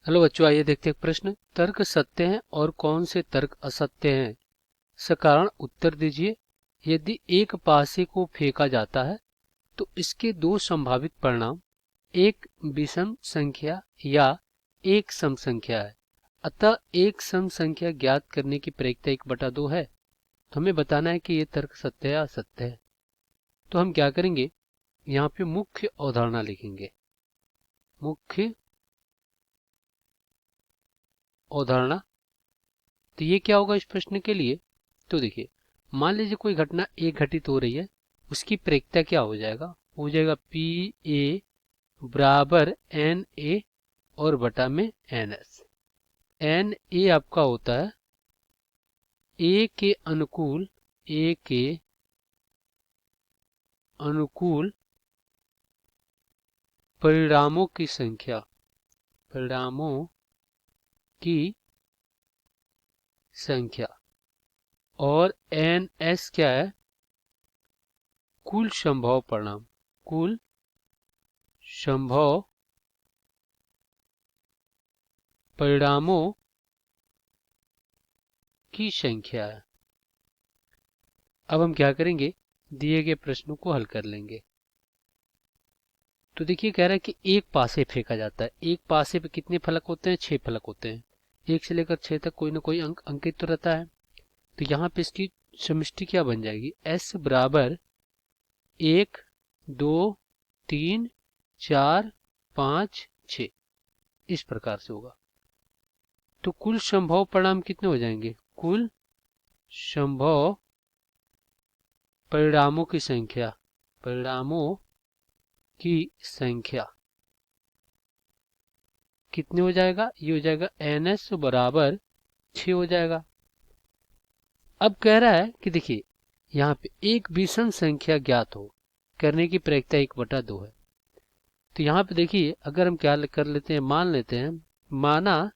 Hello बच्चों, आइए देखते हैं एक प्रश्न। तर्क सत्य हैं और कौन से तर्क असत्य हैं? सकारण उत्तर दीजिए। यदि एक पासे को फेंका जाता है तो इसके दो संभावित परिणाम एक विषम संख्या या एक सम संख्या है। अतः एक सम संख्या ज्ञात करने की प्रायिकता 1/2 है। तो हमें बताना है कि ये तर्क सत्य है या असत्य है। तो हम क्या करेंगे, यहाँ पे मुख्य अवधारणा लिखेंगे। मुख्य अवधारणा, तो ये क्या होगा इस प्रश्न के लिए? तो देखिए, मान लीजिए कोई घटना ए घटित हो रही है, उसकी प्रायिकता क्या हो जाएगा? हो जाएगा पी ए बराबर एन ए और बटा में एन एस। एन ए आपका होता है ए के अनुकूल, ए के अनुकूल परिणामों की संख्या, परिणामों की संख्या। और एन एस क्या है? कुल संभव परिणाम, कुल संभव परिणामों की संख्या है। अब हम क्या करेंगे, दिए गए प्रश्नों को हल कर लेंगे। तो देखिए, कह रहा है कि एक पासे फेंका जाता है। एक पासे पे कितने फलक होते हैं? 6 फलक होते हैं। 1 से लेकर 6 तक कोई ना कोई अंक अंकित तो रहता है। तो यहाँ पे इसकी समष्टि क्या बन जाएगी? S बराबर 1 2 3 4 5 6, इस प्रकार से होगा। तो कुल संभव परिणाम कितने हो जाएंगे? कुल संभव परिणामों की संख्या, परिणामों की संख्या कितने हो जाएगा? ये हो जाएगा NS बराबर 6 हो जाएगा। अब कह रहा है कि देखिए, यहाँ पे एक विषम संख्या ज्ञात हो करने की प्रायिकता 1/2 है। तो यहाँ पे देखिए, अगर हम क्या कर लेते हैं, मान लेते हैं, माना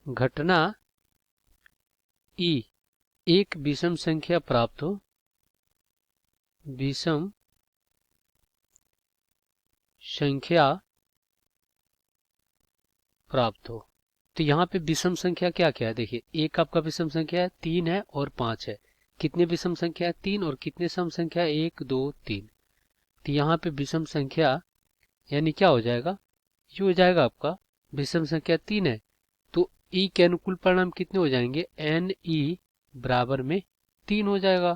घटना ई एक विषम संख्या प्राप्त हो, विषम संख्या प्राप्त हो। तो यहाँ पे विषम संख्या क्या क्या है? देखिए, एक आपका विषम संख्या है, 3 है और 5 है। कितने विषम संख्या है? 3। और कितने सम संख्या है? 1 2 3। तो यहाँ पे विषम संख्या यानी क्या हो जाएगा? ये हो जाएगा आपका विषम संख्या 3 है, तो ई के अनुकूल परिणाम कितने हो जाएंगे? एन ई बराबर में 3 हो जाएगा।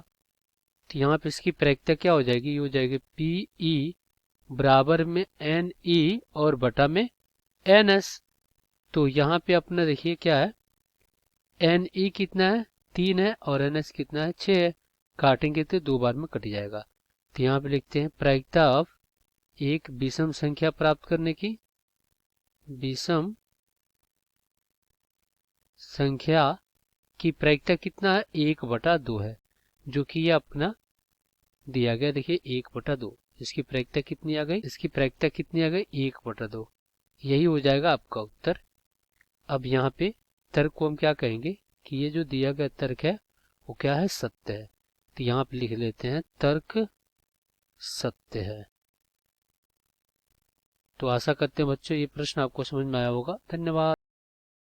तो यहाँ पे इसकी प्रायिकता क्या हो जाएगी? ये हो जाएगी पी ई बराबर में एन ई और बटा में एन एस। तो यहाँ पे अपना देखिए क्या है, एन ई कितना है? 3 है और एन एस कितना है? 6 है। काटेंगे तो 2 बार में कट जाएगा। तो यहाँ पे लिखते हैं प्रायिकता ऑफ एक विषम संख्या प्राप्त करने की, विषम संख्या की प्रायिकता कितना है? 1/2 है, जो कि ये अपना दिया गया। देखिए 1/2, इसकी प्रायिकता कितनी आ गई? इसकी प्रायिकता कितनी आ गई? 1/2। यही हो जाएगा आपका उत्तर। अब यहाँ पे तर्क को हम क्या कहेंगे कि ये जो दिया गया तर्क है वो क्या है? सत्य है। तो यहाँ पे लिख लेते हैं तर्क सत्य है। तो आशा करते हैं बच्चों ये प्रश्न आपको समझ में आया होगा। धन्यवाद।